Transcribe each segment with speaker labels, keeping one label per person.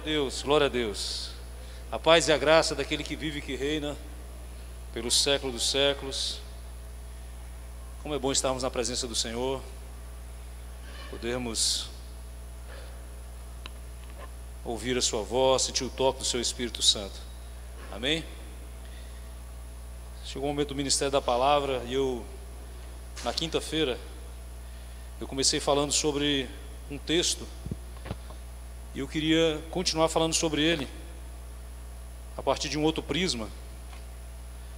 Speaker 1: Deus, glória a Deus. A paz e a graça daquele que vive e que reina pelos séculos dos séculos. Como é bom estarmos na presença do Senhor, podermos ouvir a sua voz, sentir o toque do seu Espírito Santo. Amém? Chegou o momento do ministério da palavra e na quinta-feira, eu comecei falando sobre um texto e eu queria continuar falando sobre ele a partir de um outro prisma.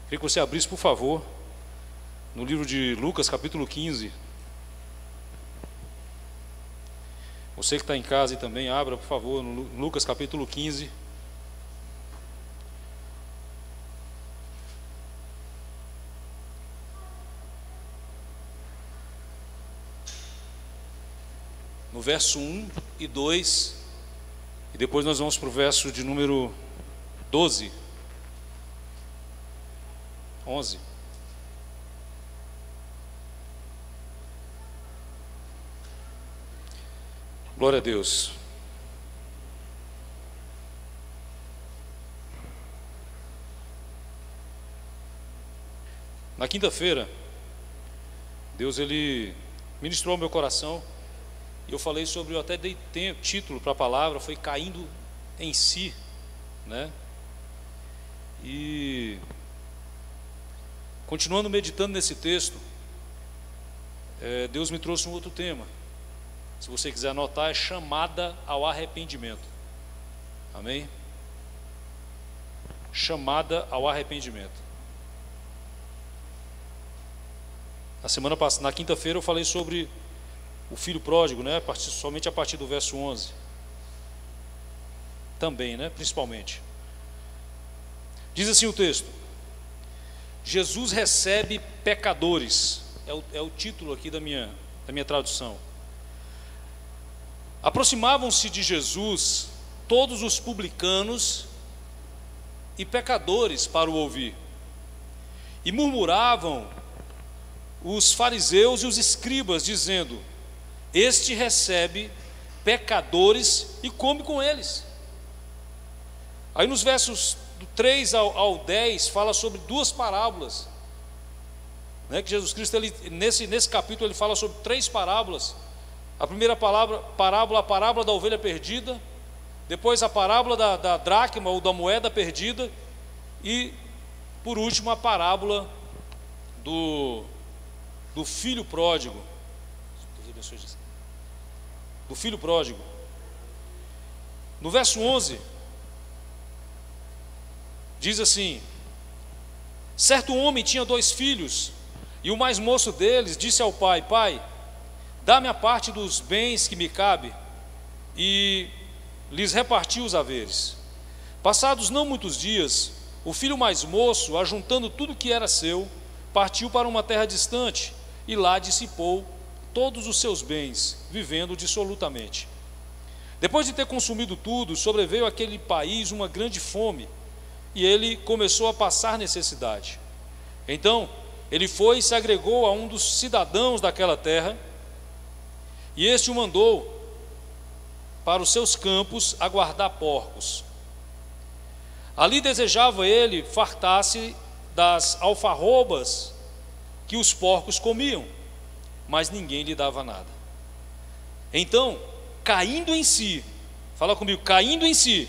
Speaker 1: Queria que você abrisse, por favor, no livro de Lucas, capítulo 15. Você que está em casa e também, abra, por favor, no Lucas, capítulo 15. No verso 1 e 2, e depois nós vamos para o verso de número 11. Glória a Deus. Na quinta-feira, Deus ele ministrou ao meu coração. E eu falei sobre, eu até dei título para a palavra, foi caindo em si, né? E continuando meditando nesse texto, Deus me trouxe um outro tema. Se você quiser anotar, é chamada ao arrependimento. Amém? Chamada ao arrependimento. Na quinta-feira eu falei sobre o filho pródigo, né? Somente a partir do verso 11. Também, né? Principalmente. Diz assim o texto: Jesus recebe pecadores. É o título aqui da minha tradução. Aproximavam-se de Jesus todos os publicanos e pecadores para o ouvir. E murmuravam os fariseus e os escribas, dizendo: este recebe pecadores e come com eles. Aí nos versos do 3 ao 10 fala sobre duas parábolas, né, que Jesus Cristo nesse capítulo ele fala sobre três parábolas. A primeira parábola, a parábola da ovelha perdida, depois a parábola da dracma ou da moeda perdida, e por último a parábola do filho pródigo. Do filho pródigo. No verso 11 diz assim: certo homem tinha 2 filhos, e o mais moço deles disse ao pai: pai, dá-me a parte dos bens que me cabe, e lhes repartiu os haveres. Passados não muitos dias, o filho mais moço, ajuntando tudo que era seu, partiu para uma terra distante, e lá dissipou todos os seus bens, vivendo dissolutamente. Depois de ter consumido tudo, sobreveio àquele país uma grande fome, e ele começou a passar necessidade. Então ele foi e se agregou a um dos cidadãos daquela terra, e este o mandou para os seus campos a guardar porcos. Ali desejava ele fartar-se das alfarrobas que os porcos comiam, mas ninguém lhe dava nada. Então, caindo em si, fala comigo, caindo em si,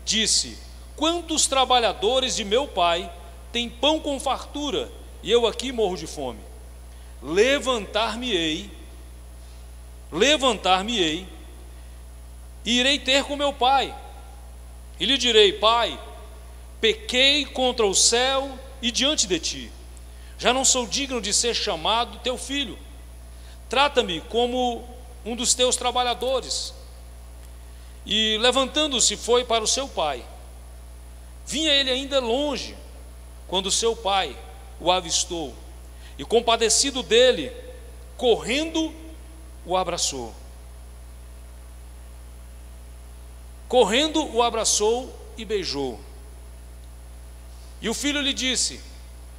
Speaker 1: disse: quantos trabalhadores de meu pai têm pão com fartura, e eu aqui morro de fome? Levantar-me-ei, e irei ter com meu pai, e lhe direi: pai, pequei contra o céu e diante de ti, já não sou digno de ser chamado teu filho, trata-me como um dos teus trabalhadores. E levantando-se foi para o seu pai. Vinha ele ainda longe, quando seu pai o avistou, e compadecido dele, correndo, o abraçou. Correndo, o abraçou e beijou. E o filho lhe disse: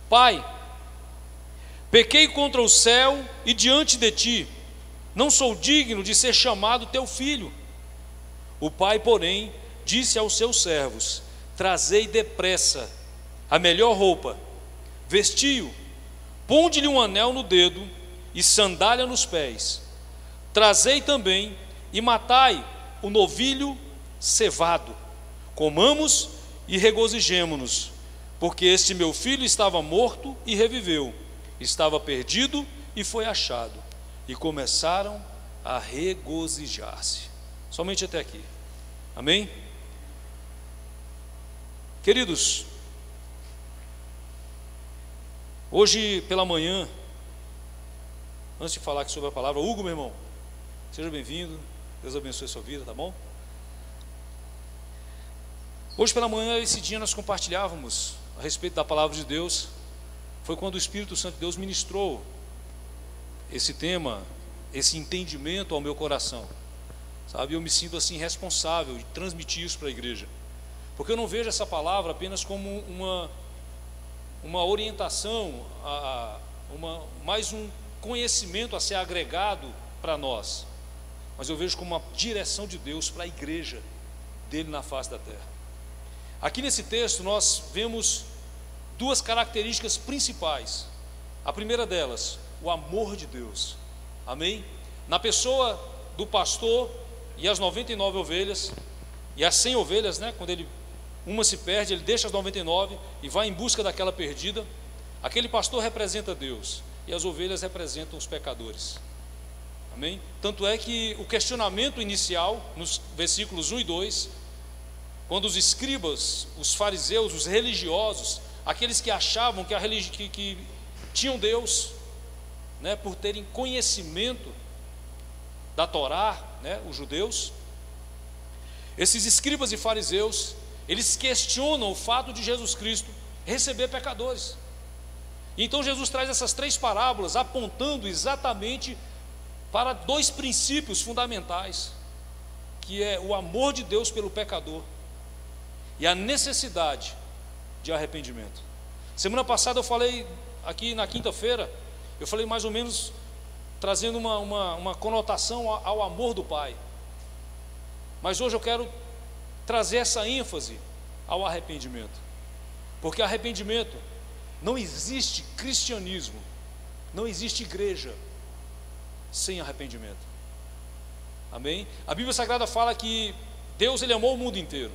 Speaker 1: pai, pequei contra o céu e diante de ti, não sou digno de ser chamado teu filho. O pai, porém, disse aos seus servos: trazei depressa a melhor roupa, vestiu, ponde-lhe um anel no dedo e sandália nos pés. Trazei também e matai o novilho cevado. Comamos e regozijemo-nos, porque este meu filho estava morto e reviveu, estava perdido e foi achado. E começaram a regozijar-se. Somente até aqui. Amém? Queridos, hoje pela manhã, antes de falar aqui sobre a palavra, Hugo, meu irmão, seja bem-vindo, Deus abençoe a sua vida, tá bom? Hoje pela manhã, esse dia nós compartilhávamos a respeito da palavra de Deus. Foi quando o Espírito Santo de Deus ministrou esse tema, esse entendimento ao meu coração, sabe? Eu me sinto assim responsável de transmitir isso para a igreja, porque eu não vejo essa palavra apenas como uma orientação, mais um conhecimento a ser agregado para nós, mas eu vejo como uma direção de Deus para a igreja dele na face da terra. Aqui nesse texto nós vemos duas características principais. A primeira delas, o amor de Deus. Amém? Na pessoa do pastor e as 99 ovelhas, e as 100 ovelhas, né? Quando uma se perde, ele deixa as 99 e vai em busca daquela perdida. Aquele pastor representa Deus e as ovelhas representam os pecadores. Amém? Tanto é que o questionamento inicial, nos versículos 1 e 2, quando os escribas, os fariseus, os religiosos, aqueles que achavam que tinham Deus, né, por terem conhecimento da Torá, né, os judeus, esses escribas e fariseus, eles questionam o fato de Jesus Cristo receber pecadores. E então Jesus traz essas três parábolas apontando exatamente para dois princípios fundamentais, que é o amor de Deus pelo pecador e a necessidade de arrependimento. Semana passada eu falei aqui na quinta-feira, eu falei mais ou menos trazendo uma conotação ao amor do Pai. Mas hoje eu quero trazer essa ênfase ao arrependimento, porque arrependimento, não existe cristianismo, não existe igreja sem arrependimento. Amém? A Bíblia Sagrada fala que Deus, Ele amou o mundo inteiro.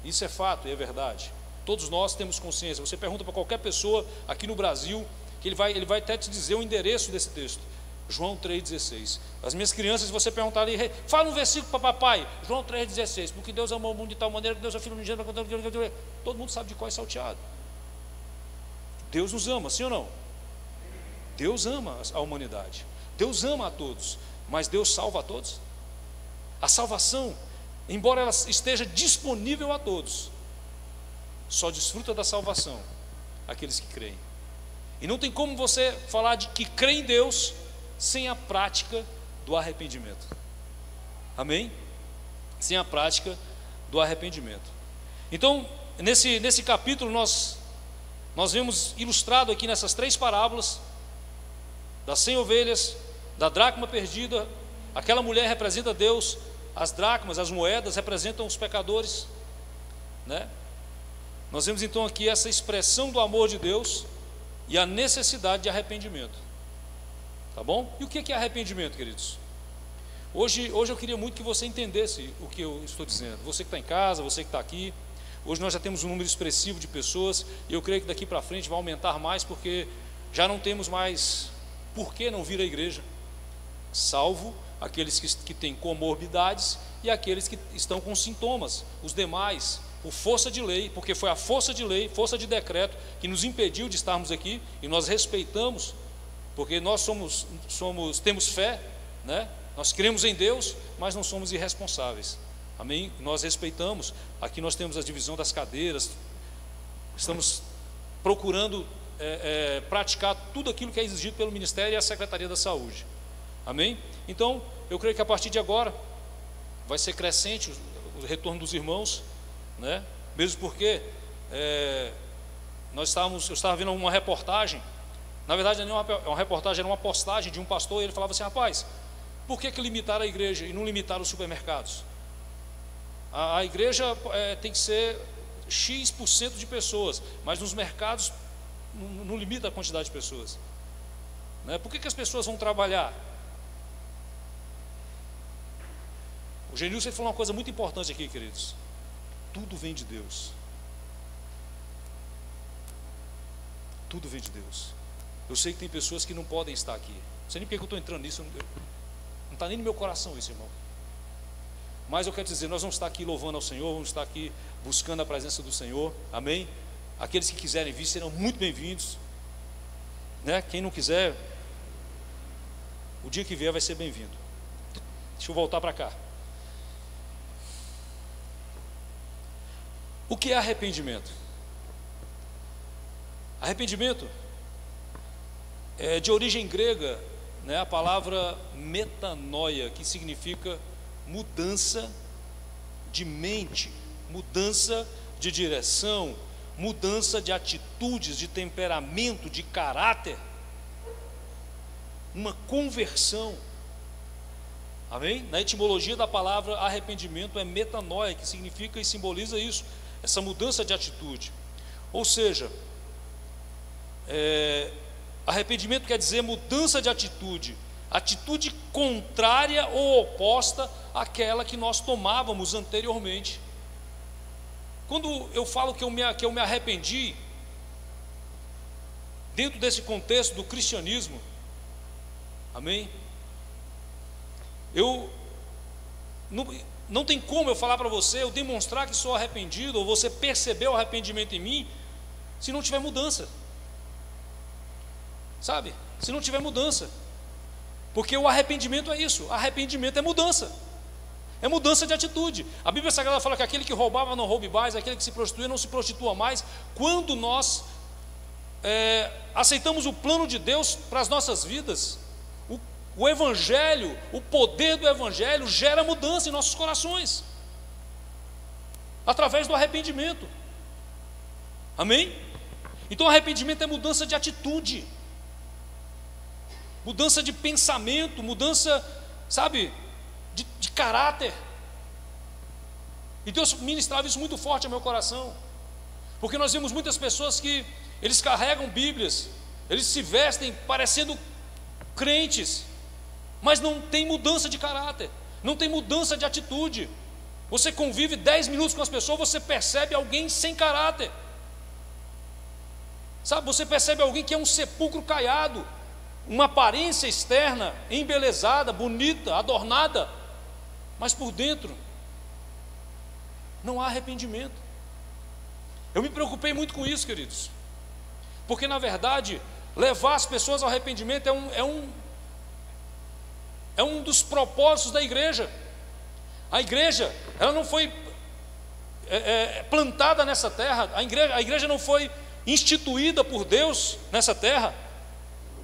Speaker 1: Isso é fato e é verdade. Todos nós temos consciência. Você pergunta para qualquer pessoa aqui no Brasil, que ele vai até te dizer o endereço desse texto. João 3,16. As minhas crianças, se você perguntar ali, fala um versículo para papai, João 3,16. Porque Deus amou o mundo de tal maneira que Deus é filho unigênito. Todo mundo sabe de qual é salteado. Deus nos ama, sim ou não? Deus ama a humanidade. Deus ama a todos. Mas Deus salva a todos? A salvação, embora ela esteja disponível a todos, só desfruta da salvação aqueles que creem. E não tem como você falar de que crê em Deus sem a prática do arrependimento. Amém? Sem a prática do arrependimento. Então, nesse capítulo nós vemos ilustrado aqui nessas três parábolas, das 100 ovelhas, da dracma perdida. Aquela mulher representa Deus, as dracmas, as moedas representam os pecadores, né? Nós vemos então aqui essa expressão do amor de Deus e a necessidade de arrependimento. Tá bom? E o que é arrependimento, queridos? Hoje eu queria muito que você entendesse o que eu estou dizendo. Você que está em casa, você que está aqui. Hoje nós já temos um número expressivo de pessoas, e eu creio que daqui para frente vai aumentar mais, porque já não temos mais por que não vir à igreja, salvo aqueles que têm comorbidades e aqueles que estão com sintomas. Os demais, por força de lei, porque foi a força de lei, força de decreto que nos impediu de estarmos aqui, e nós respeitamos, porque nós temos fé, né? Nós cremos em Deus, mas não somos irresponsáveis. Amém? Nós respeitamos. Aqui nós temos a divisão das cadeiras. Estamos procurando praticar tudo aquilo que é exigido pelo Ministério e a Secretaria da Saúde. Amém? Então, eu creio que a partir de agora vai ser crescente o retorno dos irmãos, né? Mesmo porque eu estava vendo uma reportagem. Na verdade, não é uma reportagem, era uma postagem de um pastor, e ele falava assim: rapaz, Por que limitar a igreja e não limitar os supermercados? A igreja tem que ser X% de pessoas, mas nos mercados não limita a quantidade de pessoas, né? Por que as pessoas vão trabalhar? O Genilson falou uma coisa muito importante aqui, queridos: tudo vem de Deus. Tudo vem de Deus. Eu sei que tem pessoas que não podem estar aqui. Não sei nem porque eu estou entrando nisso. Não está nem no meu coração isso, irmão. Mas eu quero dizer, nós vamos estar aqui louvando ao Senhor, vamos estar aqui buscando a presença do Senhor. Amém? Aqueles que quiserem vir serão muito bem-vindos, né? Quem não quiser, o dia que vier vai ser bem-vindo. Deixa eu voltar para cá. O que é arrependimento? Arrependimento é de origem grega, né? A palavra metanoia, que significa mudança de mente, mudança de direção, mudança de atitudes, de temperamento, de caráter, uma conversão. Amém? Na etimologia da palavra arrependimento é metanoia, que significa e simboliza isso, essa mudança de atitude. Ou seja, arrependimento quer dizer mudança de atitude, atitude contrária ou oposta àquela que nós tomávamos anteriormente. Quando eu falo que eu me arrependi, dentro desse contexto do cristianismo, amém? Não tem como eu falar para você, eu demonstrar que sou arrependido, ou você perceber o arrependimento em mim, se não tiver mudança. Sabe? Se não tiver mudança. Porque o arrependimento é isso, arrependimento é mudança. É mudança de atitude. A Bíblia Sagrada fala que aquele que roubava não roube mais, aquele que se prostituía não se prostitua mais. Quando nós aceitamos o plano de Deus para as nossas vidas, o Evangelho, o poder do Evangelho gera mudança em nossos corações, através do arrependimento. Amém? Então arrependimento é mudança de atitude, mudança de pensamento, mudança, sabe, de caráter. E Deus ministrava isso muito forte ao meu coração, porque nós vemos muitas pessoas que eles carregam Bíblias, eles se vestem parecendo crentes, mas não tem mudança de caráter, não tem mudança de atitude. Você convive 10 minutos com as pessoas, você percebe alguém sem caráter, sabe? Você percebe alguém que é um sepulcro caiado, uma aparência externa embelezada, bonita, adornada, mas por dentro não há arrependimento. Eu me preocupei muito com isso, queridos, porque na verdade levar as pessoas ao arrependimento é um dos propósitos da igreja. A igreja, ela não foi plantada nessa terra, a igreja não foi instituída por Deus nessa terra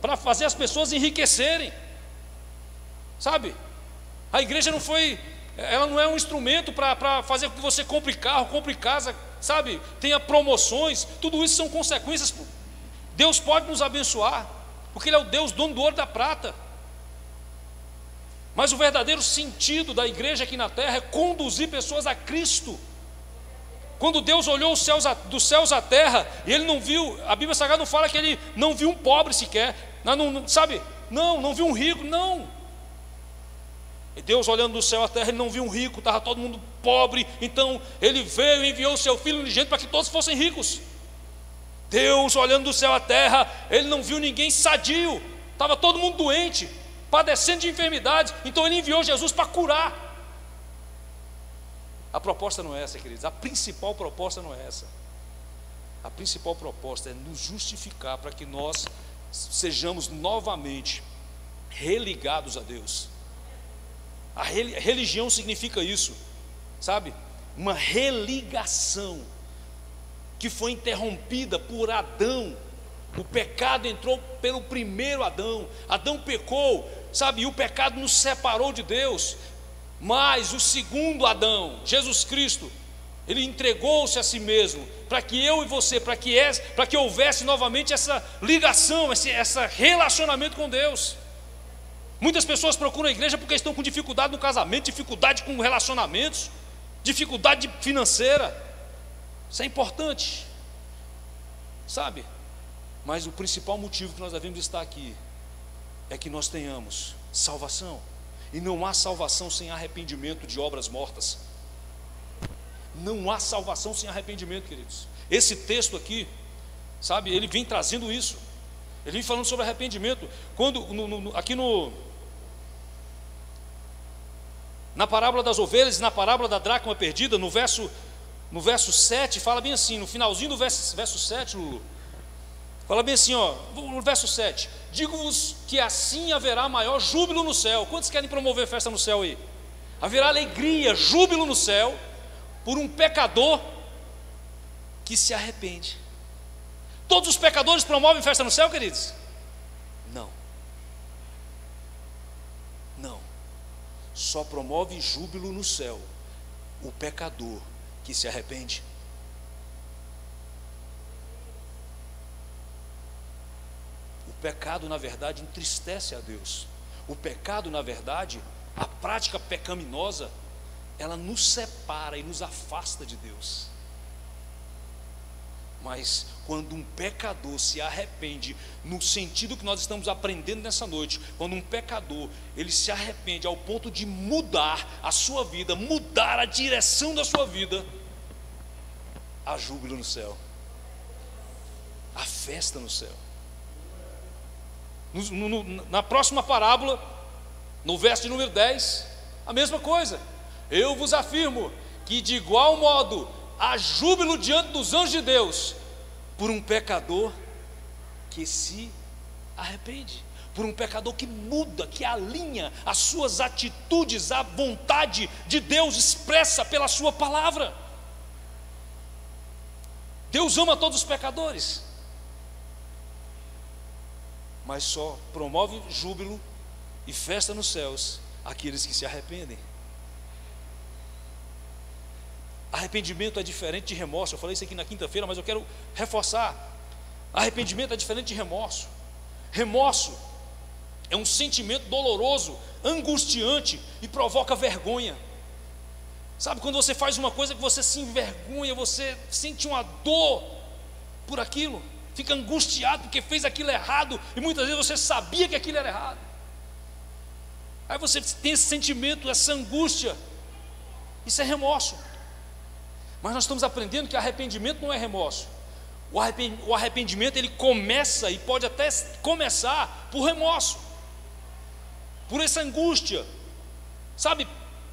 Speaker 1: para fazer as pessoas enriquecerem, sabe? A igreja não foi, ela não é um instrumento para fazer com que você compre carro, compre casa, sabe? Tenha promoções. Tudo isso são consequências. Deus pode nos abençoar, porque Ele é o Deus dono do ouro e da prata. Mas o verdadeiro sentido da igreja aqui na terra é conduzir pessoas a Cristo. Quando Deus olhou dos céus à terra, e Ele não viu, a Bíblia Sagrada não fala que Ele não viu um pobre sequer, sabe? Não viu um rico, não. E Deus olhando do céu à terra, Ele não viu um rico, estava todo mundo pobre. Então Ele veio e enviou o seu Filho unigênito para que todos fossem ricos. Deus olhando do céu à terra, Ele não viu ninguém sadio, estava todo mundo doente, padecendo de enfermidades. Então Ele enviou Jesus para curar. A proposta não é essa, queridos. A principal proposta não é essa. A principal proposta é nos justificar para que nós sejamos novamente religados a Deus. A religião significa isso, sabe? Uma religação que foi interrompida por Adão. O pecado entrou pelo primeiro Adão. Adão pecou, sabe? E o pecado nos separou de Deus. Mas o segundo Adão, Jesus Cristo, Ele entregou-se a si mesmo para que eu e você, para que houvesse novamente essa ligação, esse relacionamento com Deus. Muitas pessoas procuram a igreja porque estão com dificuldade no casamento, dificuldade com relacionamentos, dificuldade financeira. Isso é importante, sabe? Mas o principal motivo que nós devemos estar aqui é que nós tenhamos salvação. E não há salvação sem arrependimento de obras mortas. Não há salvação sem arrependimento, queridos. Esse texto aqui, sabe, ele vem trazendo isso. Ele vem falando sobre arrependimento. Quando na parábola das ovelhas, na parábola da dracma perdida, no verso 7, fala bem assim, no finalzinho do verso 7, Lulu, fala bem assim, no verso 7: digo-vos que assim haverá maior júbilo no céu. Quantos querem promover festa no céu aí? Haverá alegria, júbilo no céu, por um pecador que se arrepende. Todos os pecadores promovem festa no céu, queridos? Não. Não. Só promove júbilo no céu o pecador que se arrepende. O pecado, na verdade, entristece a Deus. O pecado, na verdade, a prática pecaminosa, ela nos separa e nos afasta de Deus. Mas quando um pecador se arrepende, no sentido que nós estamos aprendendo nessa noite, quando um pecador, ele se arrepende ao ponto de mudar a sua vida, mudar a direção da sua vida, há júbilo no céu, há festa no céu. Na próxima parábola, no verso de número 10, a mesma coisa: eu vos afirmo que de igual modo há júbilo diante dos anjos de Deus por um pecador que se arrepende, por um pecador que muda, que alinha as suas atitudes à vontade de Deus expressa pela sua palavra. Deus ama todos os pecadores, mas só promove júbilo e festa nos céus aqueles que se arrependem. Arrependimento é diferente de remorso. Eu falei isso aqui na quinta-feira, mas eu quero reforçar. Arrependimento é diferente de remorso. Remorso é um sentimento doloroso, angustiante e provoca vergonha. Sabe, quando você faz uma coisa que você se envergonha, você sente uma dor por aquilo, fica angustiado porque fez aquilo errado, e muitas vezes você sabia que aquilo era errado. Aí você tem esse sentimento, essa angústia. Isso é remorso. Mas nós estamos aprendendo que arrependimento não é remorso. O arrependimento, ele começa e pode até começar por remorso, por essa angústia, sabe,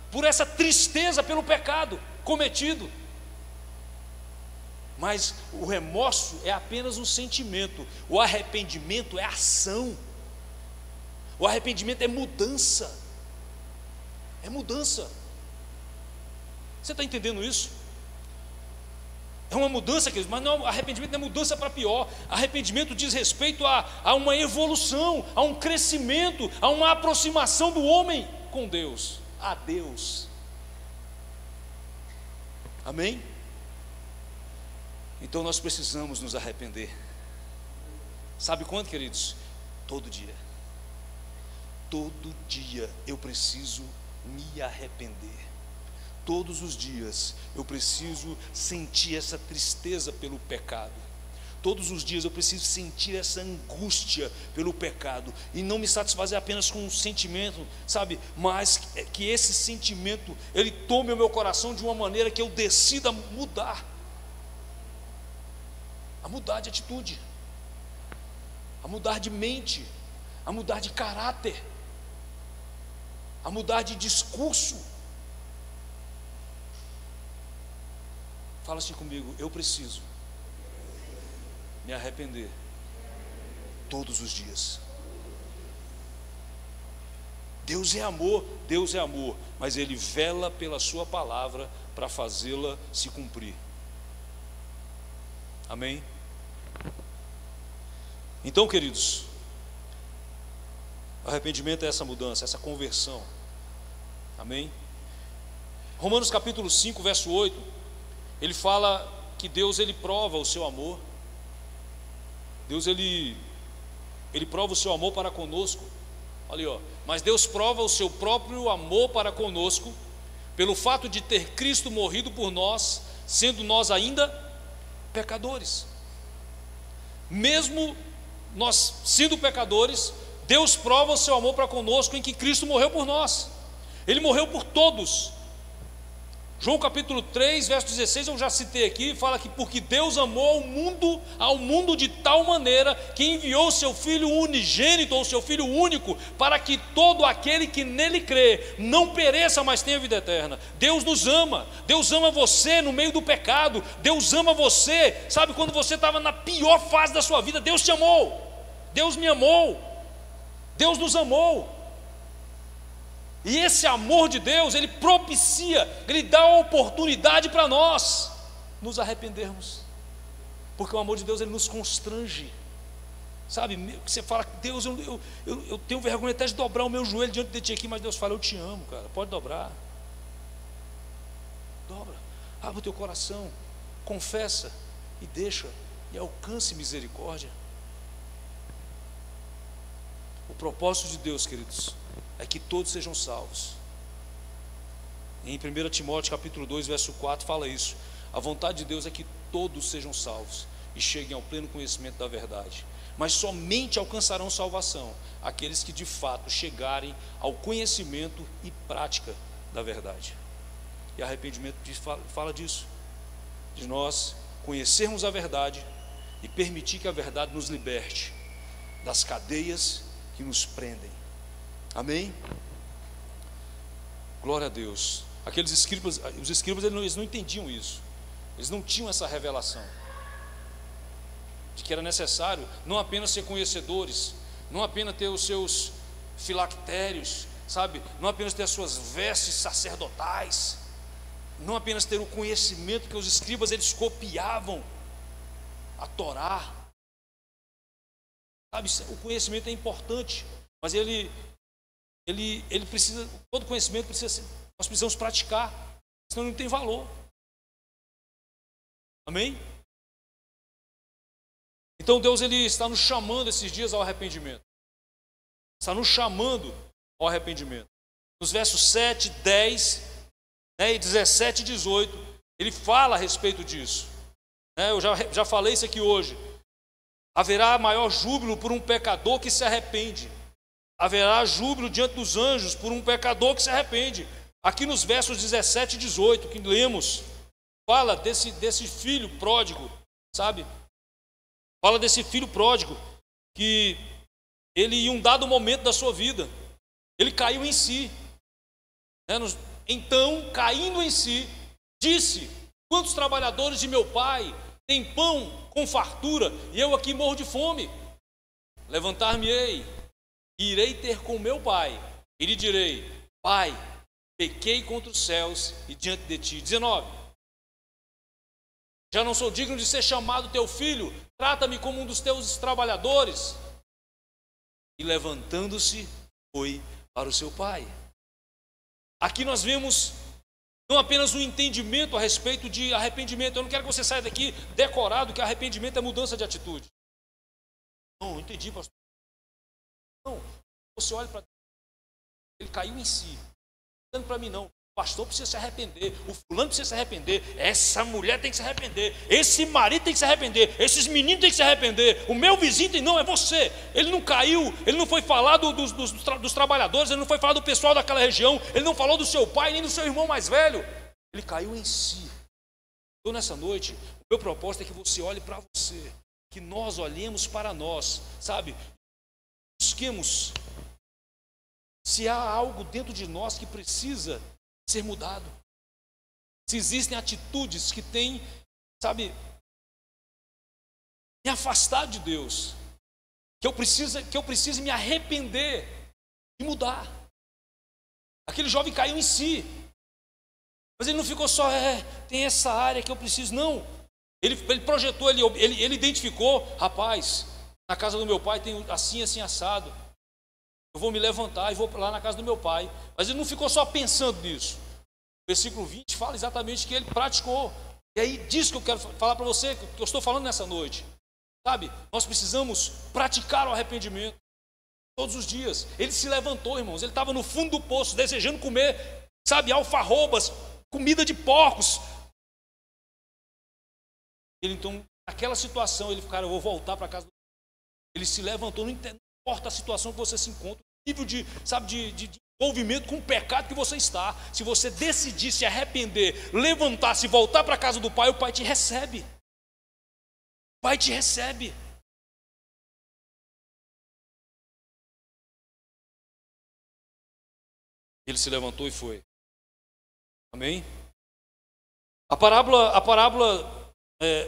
Speaker 1: por essa tristeza pelo pecado cometido. Mas o remorso é apenas um sentimento, o arrependimento é ação. O arrependimento é mudança. É mudança. Você está entendendo isso? É uma mudança, queridos, mas não, arrependimento não é mudança para pior. Arrependimento diz respeito a uma evolução, a um crescimento, a uma aproximação do homem com Deus, a Deus. Amém? Então nós precisamos nos arrepender. Sabe quando, queridos? Todo dia. Todo dia eu preciso me arrepender. Todos os dias eu preciso sentir essa tristeza pelo pecado. Todos os dias eu preciso sentir essa angústia pelo pecado, e não me satisfazer apenas com um sentimento, sabe, mas que esse sentimento ele tome o meu coração de uma maneira que eu decida mudar, a mudar de atitude, a mudar de mente, a mudar de caráter, a mudar de discurso. Fala assim comigo: eu preciso me arrepender todos os dias. Deus é amor, mas Ele vela pela sua palavra para fazê-la se cumprir. Amém? Então, queridos, arrependimento é essa mudança, essa conversão. Amém? Romanos capítulo 5, verso 8, ele fala que Deus, ele prova o seu amor. Deus, ele prova o seu amor para conosco, Olha aí, ó. Mas Deus prova o seu próprio amor para conosco, pelo fato de ter Cristo morrido por nós, sendo nós ainda pecadores. Mesmo nós sendo pecadores, Deus prova o seu amor para conosco em que Cristo morreu por nós. Ele morreu por todos. João capítulo 3, verso 16, eu já citei aqui, fala que porque Deus amou ao mundo de tal maneira que enviou o seu Filho unigênito, ou seu Filho único, para que todo aquele que nele crê não pereça, mas tenha vida eterna. Deus nos ama. Deus ama você no meio do pecado. Deus ama você, sabe, quando você estava na pior fase da sua vida, Deus te amou. Deus me amou. Deus nos amou. E esse amor de Deus, ele propicia, ele dá a oportunidade para nós nos arrependermos, porque o amor de Deus, ele nos constrange, sabe? Você fala, Deus, eu tenho vergonha até de dobrar o meu joelho diante de ti aqui, mas Deus fala, eu te amo, cara, pode dobrar, dobra, abre o teu coração, confessa e deixa, e alcance misericórdia. O propósito de Deus, queridos, é que todos sejam salvos. Em 1 Timóteo capítulo 2, verso 4, fala isso. A vontade de Deus é que todos sejam salvos e cheguem ao pleno conhecimento da verdade. Mas somente alcançarão salvação aqueles que de fato chegarem ao conhecimento e prática da verdade. E arrependimento fala disso, de nós conhecermos a verdade e permitir que a verdade nos liberte das cadeias que nos prendem. Amém? Glória a Deus. Aqueles escribas, os escribas, eles não entendiam isso. Eles não tinham essa revelação de que era necessário não apenas ser conhecedores, não apenas ter os seus filactérios, sabe? Não apenas ter as suas vestes sacerdotais, não apenas ter o conhecimento, que os escribas, eles copiavam a Torá. Sabe, o conhecimento é importante, mas ele precisa, todo conhecimento precisa ser, nós precisamos praticar, senão não tem valor. Amém? Então Deus, ele está nos chamando esses dias ao arrependimento. Está nos chamando ao arrependimento. Nos versos 7, 10, e 17 e 18, ele fala a respeito disso. Eu já falei isso aqui hoje. Haverá maior júbilo por um pecador que se arrepende. Haverá júbilo diante dos anjos por um pecador que se arrepende. Aqui nos versos 17 e 18 que lemos, fala desse filho pródigo, sabe? Fala desse filho pródigo que ele, em um dado momento da sua vida, ele caiu em si. Então, caindo em si, disse: quantos trabalhadores de meu pai têm pão com fartura e eu aqui morro de fome? Levantar-me-ei e irei ter com meu pai e lhe direi: Pai, pequei contra os céus e diante de ti. 19. Já não sou digno de ser chamado teu filho, trata-me como um dos teus trabalhadores. E levantando-se, foi para o seu pai. Aqui nós vemos não apenas um entendimento a respeito de arrependimento. Eu não quero que você saia daqui decorado que arrependimento é mudança de atitude. Não, entendi, pastor. Não, você olha para Deus, ele caiu em si. Não olhando para mim, não. O pastor precisa se arrepender, o fulano precisa se arrepender, essa mulher tem que se arrepender, esse marido tem que se arrepender, esses meninos tem que se arrepender, o meu vizinho tem, não, é você. Ele não caiu, ele não foi falar dos trabalhadores, ele não foi falar do pessoal daquela região, ele não falou do seu pai, nem do seu irmão mais velho, ele caiu em si. Então nessa noite, o meu propósito é que você olhe para você, que nós olhemos para nós, sabe? Busquemos se há algo dentro de nós que precisa ser mudado, se existem atitudes que têm, sabe, me afastado de Deus, que eu preciso me arrepender e mudar. Aquele jovem caiu em si, mas ele não ficou só, tem essa área que eu preciso, não. Ele projetou, ele identificou: rapaz, na casa do meu pai tem assim, assim, assado. Eu vou me levantar e vou lá na casa do meu pai. Mas ele não ficou só pensando nisso. O versículo 20 fala exatamente que ele praticou. E aí disso que eu quero falar para você, que eu estou falando nessa noite. Sabe, nós precisamos praticar o arrependimento. Todos os dias. Ele se levantou, irmãos. Ele estava no fundo do poço, desejando comer, sabe, alfarrobas, comida de porcos. Ele então, naquela situação, ele, cara, eu vou voltar para casa. Ele se levantou, não importa a situação que você se encontra, o nível de, sabe, de envolvimento com o pecado que você está. Se você decidir se arrepender, levantar-se e voltar para a casa do Pai, o Pai te recebe. O Pai te recebe. Ele se levantou e foi. Amém? A parábola,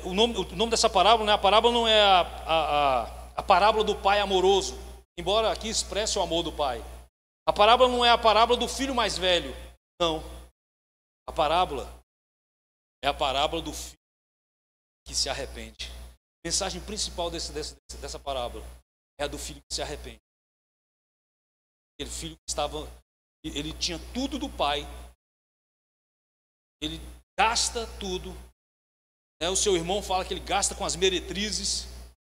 Speaker 1: o nome dessa parábola, né? A parábola não é a parábola do pai amoroso, embora aqui expresse o amor do pai. A parábola não é a parábola do filho mais velho, não. A parábola é a parábola do filho que se arrepende. A mensagem principal dessa parábola é a do filho que se arrepende. Aquele filho que ele tinha tudo do pai, ele gasta tudo, né? O seu irmão fala que ele gasta com as meretrizes,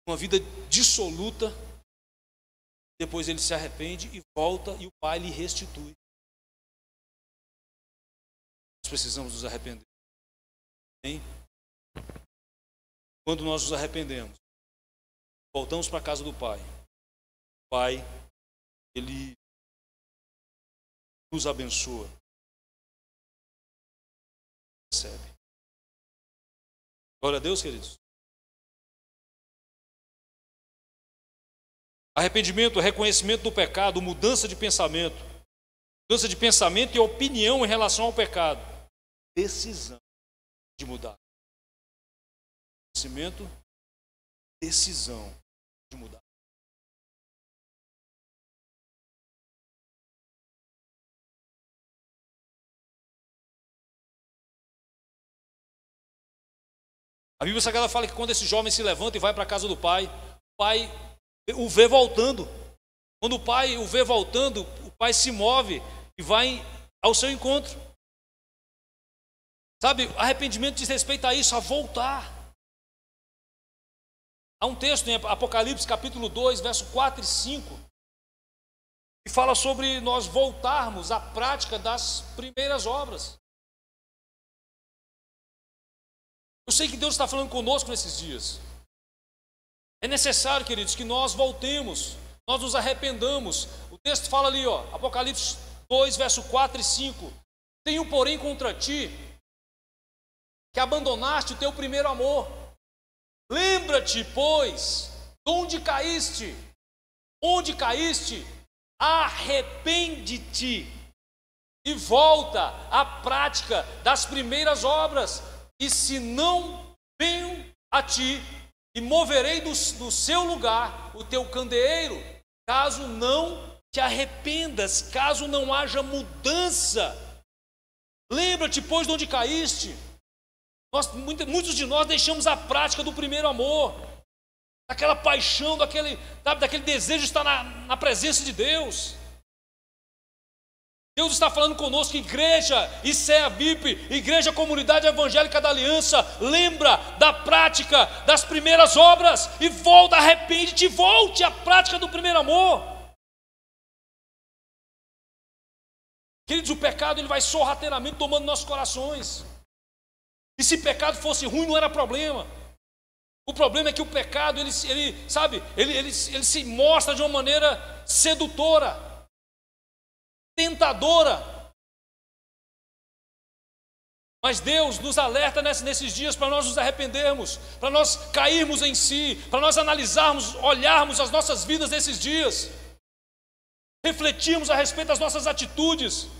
Speaker 1: uma vida dissoluta. Depois ele se arrepende e volta, e o pai lhe restitui. Nós precisamos nos arrepender. Hein? Quando nós nos arrependemos, voltamos para a casa do pai. O pai, ele nos abençoa. Recebe. Glória a Deus, queridos. Arrependimento, reconhecimento do pecado, mudança de pensamento. Mudança de pensamento e opinião em relação ao pecado. Decisão de mudar. Conhecimento, decisão de mudar. A Bíblia Sagrada fala que quando esse jovem se levanta e vai para a casa do pai, o pai o vê voltando. Quando o pai o vê voltando, o pai se move e vai ao seu encontro. Sabe, arrependimento diz respeito a isso, a voltar. Há um texto em Apocalipse capítulo 2, verso 4 e 5, que fala sobre nós voltarmos à prática das primeiras obras. Eu sei que Deus está falando conosco nesses dias. É necessário, queridos, que nós voltemos, nós nos arrependamos. O texto fala ali, Apocalipse 2, verso 4 e 5. Tenho, porém, contra ti que abandonaste o teu primeiro amor. Lembra-te, pois, onde caíste, arrepende-te e volta à prática das primeiras obras. E se não venho a ti e moverei do seu lugar o teu candeeiro, caso não te arrependas, caso não haja mudança. Lembra-te, pois, de onde caíste. Muitos de nós deixamos a prática do primeiro amor, daquela paixão, daquele desejo de estar na presença de Deus. Deus está falando conosco, igreja ICEA BIP, Igreja Comunidade Evangélica da Aliança, lembra da prática das primeiras obras e volta, arrepende-te e volte à prática do primeiro amor. Queridos, o pecado ele vai sorrateiramente tomando nossos corações. E se pecado fosse ruim, não era problema. O problema é que o pecado, ele se mostra de uma maneira sedutora, tentadora. Mas Deus nos alerta nesses dias para nós nos arrependermos, para nós cairmos em si, para nós analisarmos, olharmos as nossas vidas nesses dias, refletirmos a respeito das nossas atitudes.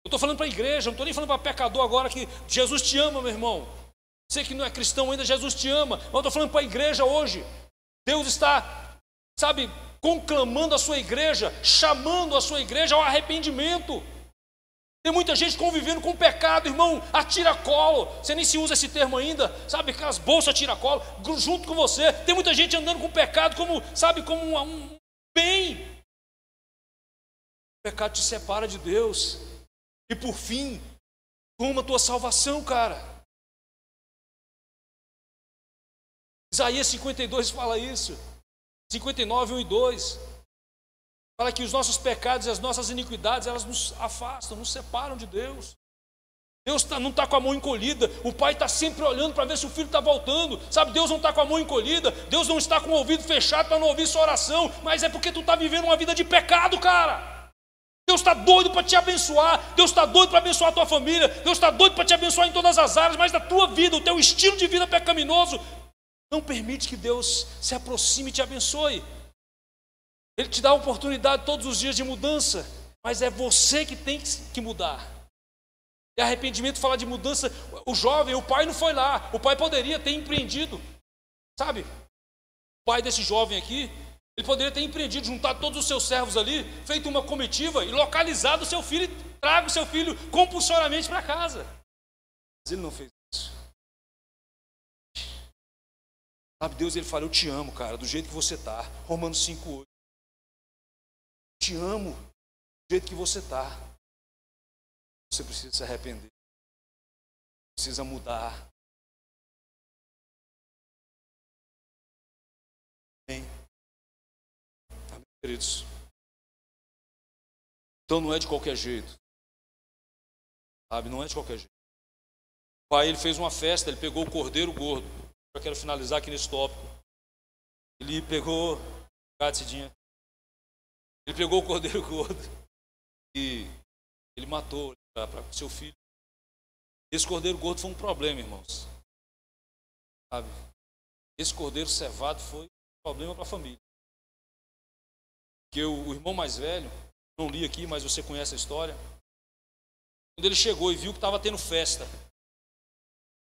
Speaker 1: Eu estou falando para a igreja, não estou nem falando para pecador agora, que Jesus te ama, meu irmão. Você que não é cristão ainda, Jesus te ama. Mas eu estou falando para a igreja hoje. Deus está, conclamando a sua igreja, chamando a sua igreja ao arrependimento. Tem muita gente convivendo com o pecado, irmão, a tiracolo. Você nem se usa esse termo ainda, aquelas bolsas tiracolo, junto com você. Tem muita gente andando com o pecado como um bem. O pecado te separa de Deus. E por fim, toma a tua salvação, cara. Isaías 52 fala isso. 59, 1 e 2. Fala que os nossos pecados e as nossas iniquidades, elas nos afastam, nos separam de Deus. Deus não está com a mão encolhida. O pai está sempre olhando para ver se o filho está voltando. Sabe, Deus não está com a mão encolhida. Deus não está com o ouvido fechado para não ouvir sua oração. Mas é porque tu está vivendo uma vida de pecado, cara. Deus está doido para te abençoar. Deus está doido para abençoar a tua família. Deus está doido para te abençoar em todas as áreas. Mas da tua vida, o teu estilo de vida pecaminoso não permite que Deus se aproxime e te abençoe. Ele te dá a oportunidade todos os dias de mudança. Mas é você que tem que mudar. E arrependimento fala de mudança. O jovem, o pai não foi lá. O pai poderia ter empreendido. Sabe? O pai desse jovem aqui, ele poderia ter empreendido, juntado todos os seus servos ali, feito uma comitiva e localizado o seu filho, e trago o seu filho compulsoriamente para casa. Mas ele não fez isso. Sabe, Deus, ele fala, eu te amo, cara, do jeito que você está. Romanos 5:8. Te amo do jeito que você está. Você precisa se arrepender. Precisa mudar. Amém. Amém, queridos. Então não é de qualquer jeito. Sabe, não é de qualquer jeito. O pai, ele fez uma festa, ele pegou o cordeiro gordo. Eu quero finalizar aqui nesse tópico. Ele pegou, ele pegou o cordeiro gordo e ele matou para seu filho. Esse cordeiro gordo foi um problema, irmãos. Sabe? Esse cordeiro cevado foi um problema para a família. Porque o irmão mais velho, não li aqui, mas você conhece a história. Quando ele chegou e viu que estava tendo festa,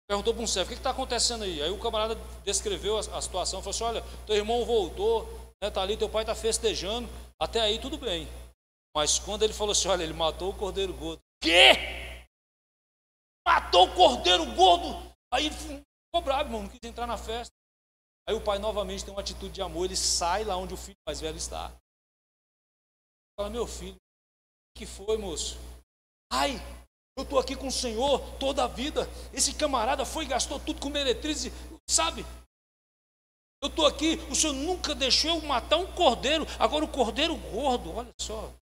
Speaker 1: perguntou para um servo, o que está acontecendo aí? Aí o camarada descreveu a situação, falou assim, olha, teu irmão voltou, está ali, teu pai está festejando, até aí tudo bem. Mas quando ele falou assim, olha, ele matou o cordeiro gordo. Quê? Matou o cordeiro gordo? Aí ele ficou bravo, irmão, não quis entrar na festa. Aí o pai novamente tem uma atitude de amor, ele sai lá onde o filho mais velho está. Fala, meu filho, o que foi, moço? Ai, eu estou aqui com o Senhor toda a vida. Esse camarada foi e gastou tudo com meretriz, sabe? Eu estou aqui, o Senhor nunca deixou eu matar um cordeiro. Agora o cordeiro gordo, olha só.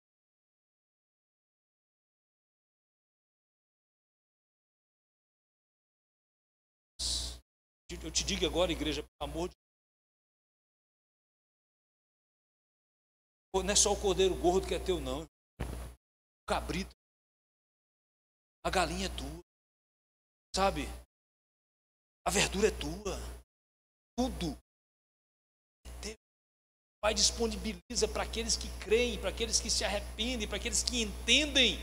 Speaker 1: Eu te digo agora, igreja, pelo amor de Deus. Não é só o cordeiro gordo que é teu, não. O cabrito. A galinha é tua. Sabe? A verdura é tua. Tudo é teu. O Pai disponibiliza para aqueles que creem, para aqueles que se arrependem, para aqueles que entendem.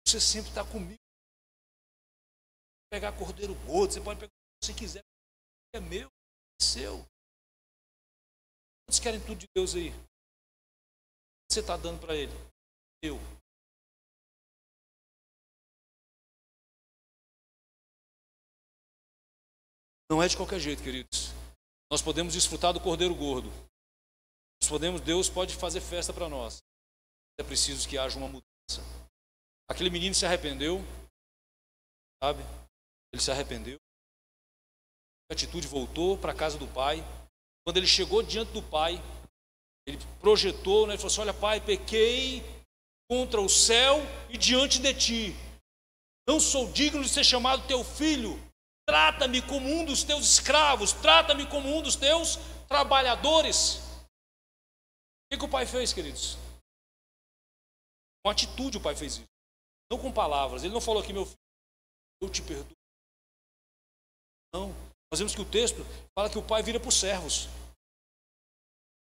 Speaker 1: Você sempre está comigo. Pegar cordeiro gordo, você pode pegar o que você quiser, é meu, é seu. Quantos querem tudo de Deus aí? O que você está dando para ele? Eu. Não é de qualquer jeito, queridos. Nós podemos desfrutar do cordeiro gordo. Deus pode fazer festa para nós. É preciso que haja uma mudança. Aquele menino se arrependeu, sabe? Ele se arrependeu, a atitude voltou para a casa do pai. Quando ele chegou diante do pai, ele projetou, né? Ele falou assim, olha pai, pequei contra o céu e diante de ti. Não sou digno de ser chamado teu filho. Trata-me como um dos teus escravos, trata-me como um dos teus trabalhadores. O que o pai fez, queridos? Com atitude o pai fez isso, não com palavras. Ele não falou aqui, meu filho, eu te perdoo. Não, nós vemos que o texto fala que o pai vira para os servos.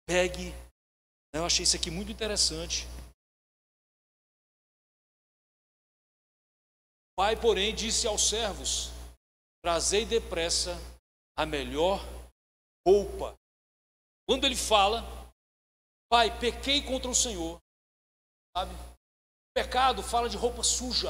Speaker 1: Pegue, eu achei isso aqui muito interessante. O pai, porém, disse aos servos, trazei depressa a melhor roupa. Quando ele fala, pai, pequei contra o Senhor, sabe? Pecado fala de roupa suja.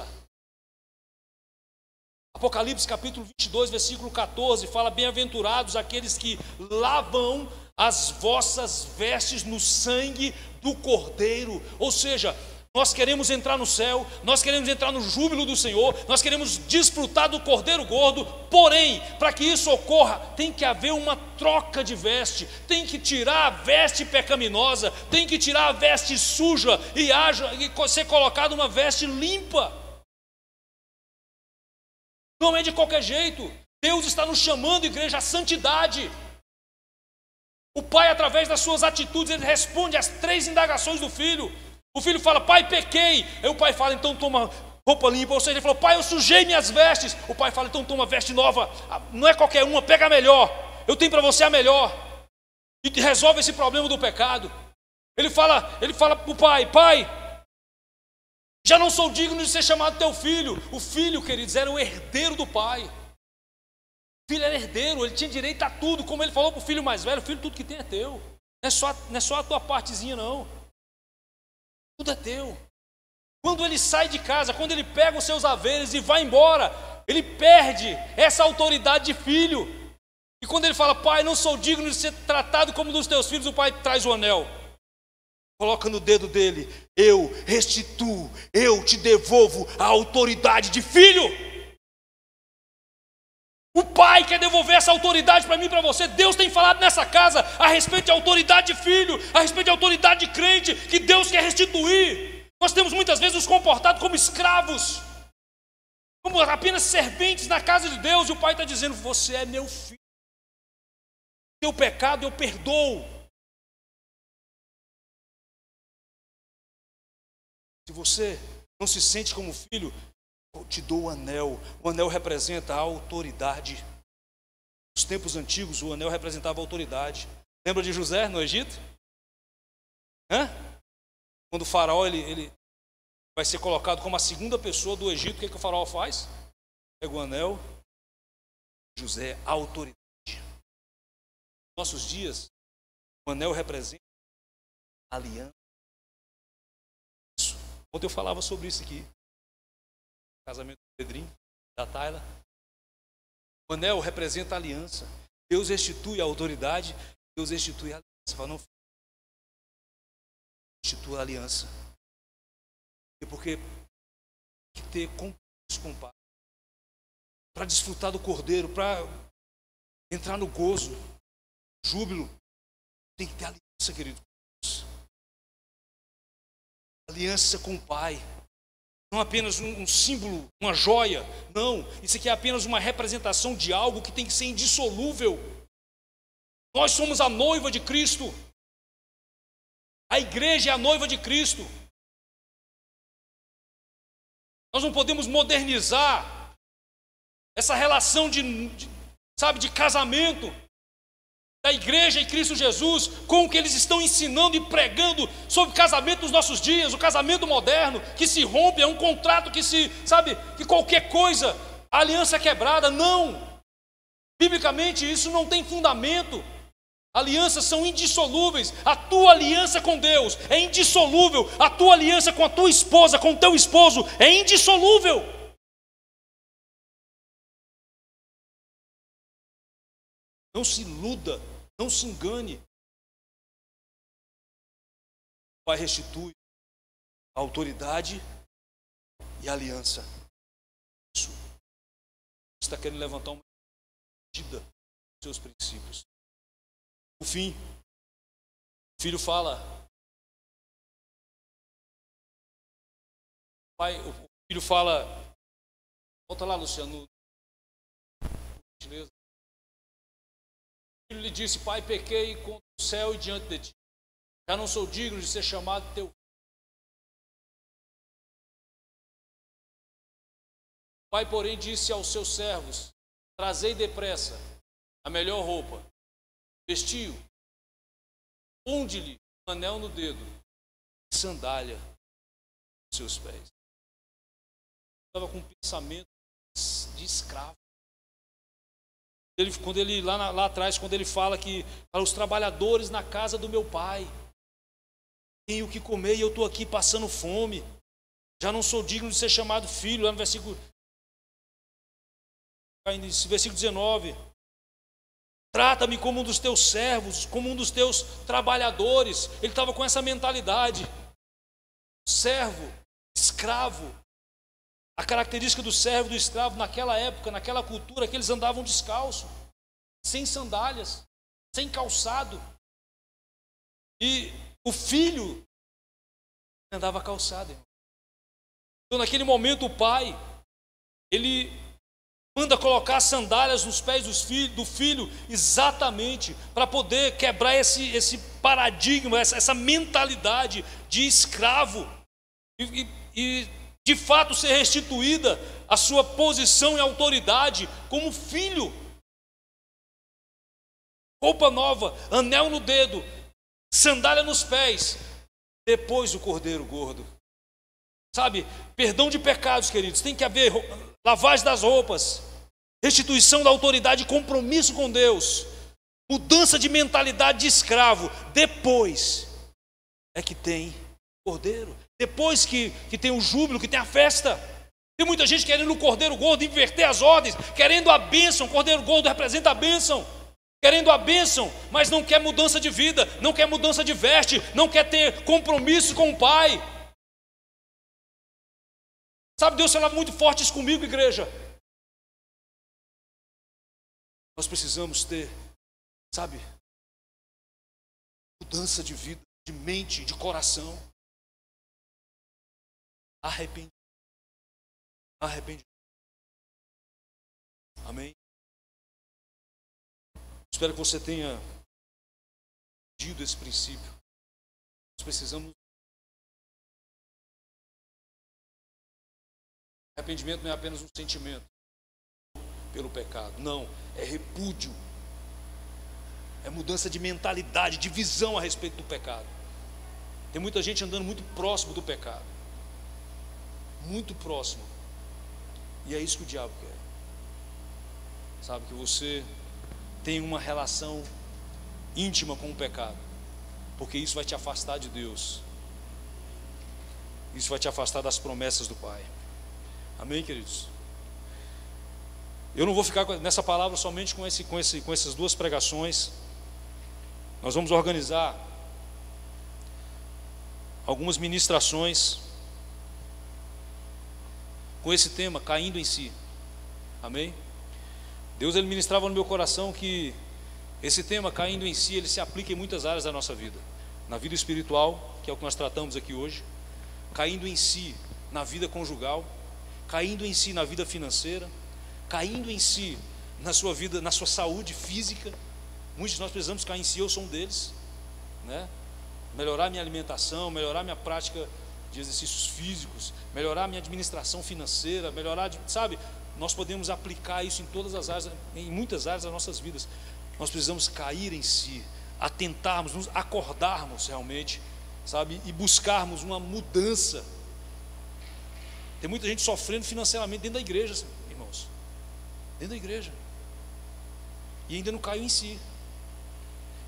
Speaker 1: Apocalipse capítulo 22, versículo 14, fala, bem-aventurados aqueles que lavam as vossas vestes no sangue do Cordeiro. Ou seja, nós queremos entrar no céu, nós queremos entrar no júbilo do Senhor, nós queremos desfrutar do Cordeiro Gordo, porém, para que isso ocorra, tem que haver uma troca de veste, tem que tirar a veste pecaminosa, tem que tirar a veste suja e ser colocada uma veste limpa. Não é de qualquer jeito. Deus está nos chamando, igreja, à santidade. O pai, através das suas atitudes, ele responde às 3 indagações do filho. O filho fala: pai, pequei. Aí o pai fala: então toma roupa limpa. Ou seja, ele falou: pai, eu sujei minhas vestes. O pai fala: então toma veste nova. Não é qualquer uma, pega a melhor. Eu tenho para você a melhor. E resolve esse problema do pecado. Ele fala para o pai: pai, já não sou digno de ser chamado teu filho. O filho, queridos, era o herdeiro do pai. O filho era herdeiro, ele tinha direito a tudo. Como ele falou para o filho mais velho: filho, tudo que tem é teu. Não é só a tua partezinha, não. Tudo é teu. Quando ele sai de casa, quando ele pega os seus haveres e vai embora, ele perde essa autoridade de filho. E quando ele fala: pai, não sou digno de ser tratado como um dos teus filhos, o pai traz o anel, coloca no dedo dele: eu restituo, eu te devolvo a autoridade de filho. O pai quer devolver essa autoridade para mim e para você. Deus tem falado nessa casa a respeito de autoridade de filho, a respeito de autoridade de crente, que Deus quer restituir. Nós temos muitas vezes nos comportado como escravos, como apenas serventes na casa de Deus, e o pai está dizendo: você é meu filho, teu pecado eu perdoo. Se você não se sente como filho, eu te dou o anel. O anel representa a autoridade. Nos tempos antigos, o anel representava a autoridade. Lembra de José no Egito? Quando o faraó ele vai ser colocado como a segunda pessoa do Egito, o que o faraó faz? Pega o anel. José, a autoridade. Nos nossos dias, o anel representa a aliança. Ontem eu falava sobre isso aqui. Casamento do Pedrinho, da Tayla. O anel representa a aliança. Deus restitui a autoridade, Deus restitui a aliança. Fala: não, restitui a aliança. Porque tem que ter compromisso com o Pai. Para desfrutar do Cordeiro, para entrar no gozo, júbilo, tem que ter aliança, querido. Aliança com o Pai. Não apenas um símbolo, uma joia. Não, isso aqui é apenas uma representação de algo que tem que ser indissolúvel. Nós somos a noiva de Cristo. A igreja é a noiva de Cristo. Nós não podemos modernizar essa relação de casamento da igreja e Cristo Jesus com o que eles estão ensinando e pregando sobre casamento nos nossos dias, o casamento moderno, que se rompe, é um contrato que qualquer coisa, a aliança é quebrada. Não! Biblicamente isso não tem fundamento. Alianças são indissolúveis. A tua aliança com Deus é indissolúvel. A tua aliança com a tua esposa, com o teu esposo, é indissolúvel. Não se iluda, não se engane. O Pai restitui a autoridade e a aliança. Isso. Você está querendo levantar uma medida dos seus princípios. Por fim, o filho fala: o filho fala, volta lá, Luciano, gentileza. O filho lhe disse: pai, pequei contra o céu e diante de ti. Já não sou digno de ser chamado teu filho. O pai, porém, disse aos seus servos: trazei depressa a melhor roupa, vestiu, ponde-lhe um anel no dedo, sandália nos seus pés. Estava com um pensamento de escravo. Quando ele lá atrás, quando ele fala que para os trabalhadores na casa do meu pai tem o que comer e eu estou aqui passando fome, já não sou digno de ser chamado filho. Lá no versículo 19, trata-me como um dos teus servos, como um dos teus trabalhadores. Ele estava com essa mentalidade. servo, escravo. A característica do servo e do escravo naquela época, naquela cultura, é que eles andavam descalço, sem sandálias, sem calçado. E o filho andava calçado. Então, naquele momento, o pai, ele manda colocar sandálias nos pés do filho, exatamente para poder quebrar esse paradigma, essa mentalidade de escravo e de fato ser restituída a sua posição e autoridade como filho. Roupa nova, anel no dedo, sandália nos pés, depois o cordeiro gordo. Sabe, perdão de pecados, queridos, tem que haver lavagem das roupas, restituição da autoridade, compromisso com Deus, mudança de mentalidade de escravo. Depois é que tem cordeiro, depois que tem o júbilo, que tem a festa. Tem muita gente querendo o cordeiro gordo, inverter as ordens, querendo a bênção. O cordeiro gordo representa a bênção, querendo a bênção, mas não quer mudança de vida, não quer mudança de veste, não quer ter compromisso com o Pai. Sabe, Deus fala muito forte isso comigo, igreja. Nós precisamos ter, sabe, mudança de vida, de mente, de coração. Arrependimento. Amém? Espero que você tenha entendido esse princípio. Nós precisamos. Arrependimento não é apenas um sentimento pelo pecado. Não, é repúdio. É mudança de mentalidade, de visão a respeito do pecado. Tem muita gente andando muito próximo do pecado. Muito próximo. E é isso que o diabo quer. Sabe, que você tem uma relação íntima com o pecado, porque isso vai te afastar de Deus. Isso vai te afastar das promessas do Pai. Amém, queridos? Eu não vou ficar nessa palavra somente com essas duas pregações. Nós vamos organizar algumas ministrações com esse tema, caindo em si. Amém? Deus, ele ministrava no meu coração que esse tema, caindo em si, ele se aplica em muitas áreas da nossa vida. Na vida espiritual, que é o que nós tratamos aqui hoje. Caindo em si na vida conjugal. Caindo em si na vida financeira. Caindo em si na sua vida, na sua saúde física. Muitos de nós precisamos cair em si, eu sou um deles, né? Melhorar minha alimentação, melhorar minha prática de exercícios físicos, melhorar minha administração financeira, melhorar, sabe? Nós podemos aplicar isso em todas as áreas, em muitas áreas das nossas vidas. Nós precisamos cair em si, atentarmos, nos acordarmos realmente, sabe? E buscarmos uma mudança. Tem muita gente sofrendo financeiramente dentro da igreja, irmãos, dentro da igreja, e ainda não caiu em si,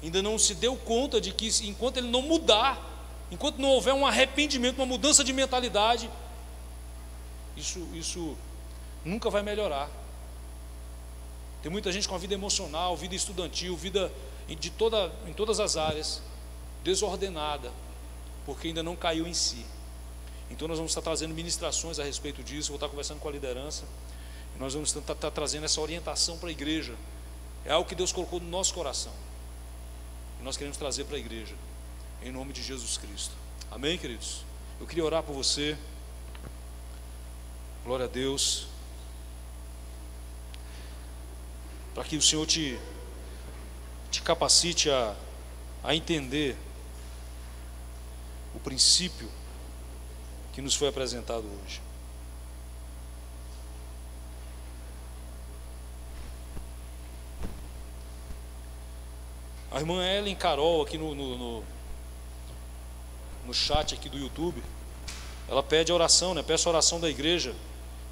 Speaker 1: ainda não se deu conta de que enquanto ele não mudar, enquanto não houver um arrependimento, uma mudança de mentalidade, isso nunca vai melhorar. Tem muita gente com a vida emocional, vida estudantil, vida em todas as áreas, desordenada, porque ainda não caiu em si. Então nós vamos estar trazendo ministrações a respeito disso. Vou estar conversando com a liderança, e nós vamos estar trazendo essa orientação para a igreja. É algo que Deus colocou no nosso coração, e nós queremos trazer para a igreja, em nome de Jesus Cristo. Amém, queridos? Eu queria orar por você. Glória a Deus. Para que o Senhor te capacite a entender o princípio que nos foi apresentado hoje. A irmã Ellen Carol aqui no chat aqui do YouTube, ela pede a oração, né? Peço a oração da igreja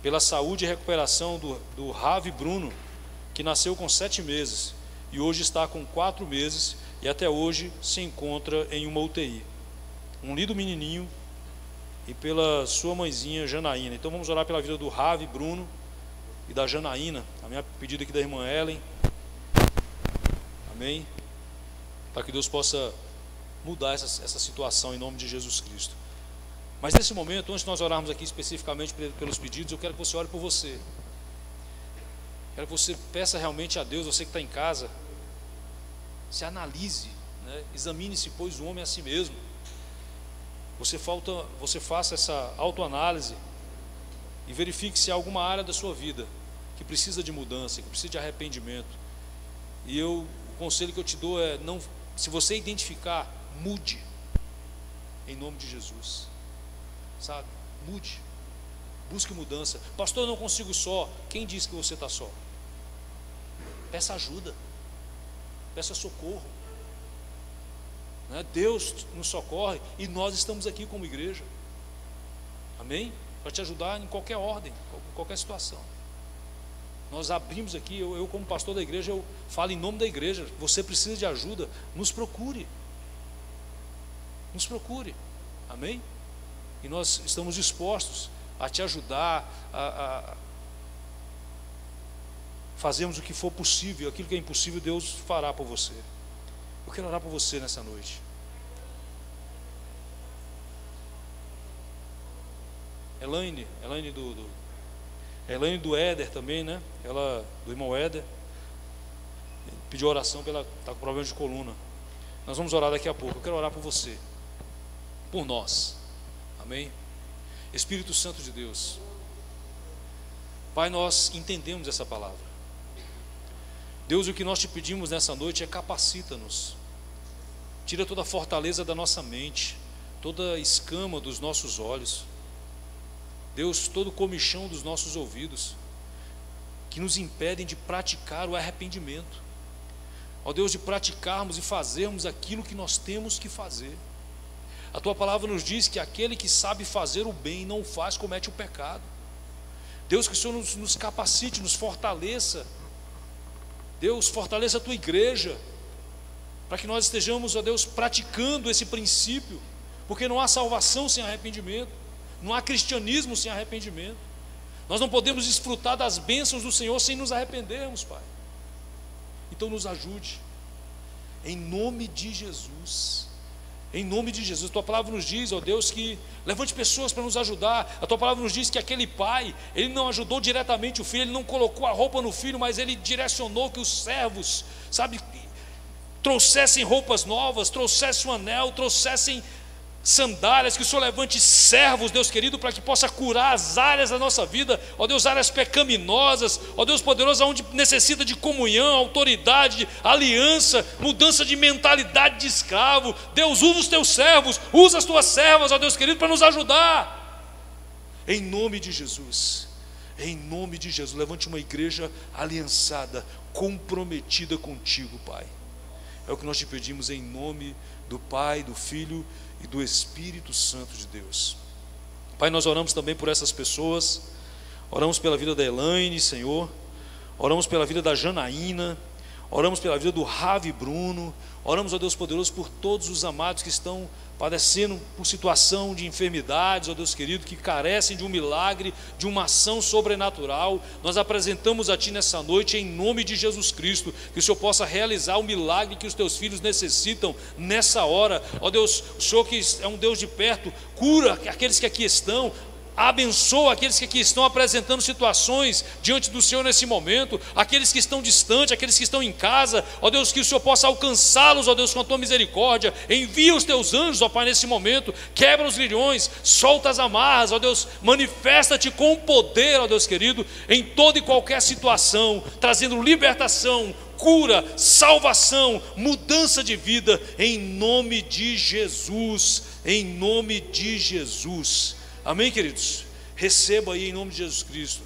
Speaker 1: pela saúde e recuperação do Ravi Bruno, que nasceu com 7 meses e hoje está com 4 meses e até hoje se encontra em uma UTI. Um lindo menininho, e pela sua mãezinha Janaína. Então vamos orar pela vida do Ravi Bruno e da Janaína. A minha pedida aqui da irmã Ellen. Amém? Para que Deus possa mudar essa situação em nome de Jesus Cristo. Mas nesse momento, antes de nós orarmos aqui especificamente pelos pedidos, eu quero que você ore por você. Quero que você peça realmente a Deus, você que está em casa, se analise, né? Examine-se, pois o homem é a si mesmo. Você faça essa autoanálise e verifique se há alguma área da sua vida que precisa de mudança, que precisa de arrependimento. E o conselho que eu te dou é, se você identificar, mude, em nome de Jesus, sabe? Mude, busque mudança. Pastor, eu não consigo só. Quem disse que você está só? Peça ajuda, peça socorro, né? Deus nos socorre e nós estamos aqui como igreja, amém? Para te ajudar em qualquer ordem, em qualquer situação. Nós abrimos aqui, eu como pastor da igreja, eu falo em nome da igreja. Você precisa de ajuda, nos procure, amém? E nós estamos dispostos a te ajudar, a fazermos o que for possível. Aquilo que é impossível, Deus fará por você. Eu quero orar por você nessa noite. Elaine do Éder também, né? Ela, do irmão Éder, pediu oração, porque ela está com problema de coluna. Nós vamos orar daqui a pouco. Eu quero orar por você, por nós, amém? Espírito Santo de Deus, Pai, nós entendemos essa palavra. Deus, o que nós te pedimos nessa noite é capacita-nos, tira toda a fortaleza da nossa mente, toda a escama dos nossos olhos, Deus, todo o comichão dos nossos ouvidos, que nos impedem de praticar o arrependimento, ó Deus, de praticarmos e fazermos aquilo que nós temos que fazer. A tua palavra nos diz que aquele que sabe fazer o bem e não o faz, comete o pecado. Deus, que o Senhor nos capacite, nos fortaleça. Deus, fortaleça a tua igreja, para que nós estejamos, ó Deus, praticando esse princípio, porque não há salvação sem arrependimento, não há cristianismo sem arrependimento. Nós não podemos desfrutar das bênçãos do Senhor sem nos arrependermos, Pai. Então nos ajude, em nome de Jesus. Em nome de Jesus. A tua palavra nos diz, ó Deus, que levante pessoas para nos ajudar. A tua palavra nos diz que aquele pai, ele não ajudou diretamente o filho, ele não colocou a roupa no filho, mas ele direcionou que os servos, sabe, trouxessem roupas novas, trouxessem um anel, trouxessem sandálias. Que o Senhor levante servos, Deus querido, para que possa curar as áreas da nossa vida, ó Deus, áreas pecaminosas, ó Deus poderoso, onde necessita de comunhão, autoridade, aliança, mudança de mentalidade de escravo. Deus, usa os teus servos, usa as tuas servas, ó Deus querido, para nos ajudar, em nome de Jesus. Em nome de Jesus, levante uma igreja aliançada, comprometida contigo, Pai. É o que nós te pedimos em nome do Pai, do Filho e do Espírito Santo de Deus. Pai, nós oramos também por essas pessoas, oramos pela vida da Elaine, Senhor, oramos pela vida da Janaína, oramos pela vida do Ravi Bruno, oramos, ó Deus poderoso, por todos os amados que estão padecendo por situação de enfermidades, ó Deus querido, que carecem de um milagre, de uma ação sobrenatural. Nós apresentamos a Ti nessa noite, em nome de Jesus Cristo, que o Senhor possa realizar o milagre que os Teus filhos necessitam nessa hora. Ó Deus, o Senhor que é um Deus de perto, cura aqueles que aqui estão, abençoa aqueles que aqui estão apresentando situações diante do Senhor nesse momento, aqueles que estão distantes, aqueles que estão em casa, ó Deus, que o Senhor possa alcançá-los, ó Deus, com a tua misericórdia. Envia os teus anjos, ó Pai, nesse momento, quebra os grilhões, solta as amarras, ó Deus, manifesta-te com poder, ó Deus querido, em toda e qualquer situação, trazendo libertação, cura, salvação, mudança de vida, em nome de Jesus, em nome de Jesus. Amém, queridos? Receba aí em nome de Jesus Cristo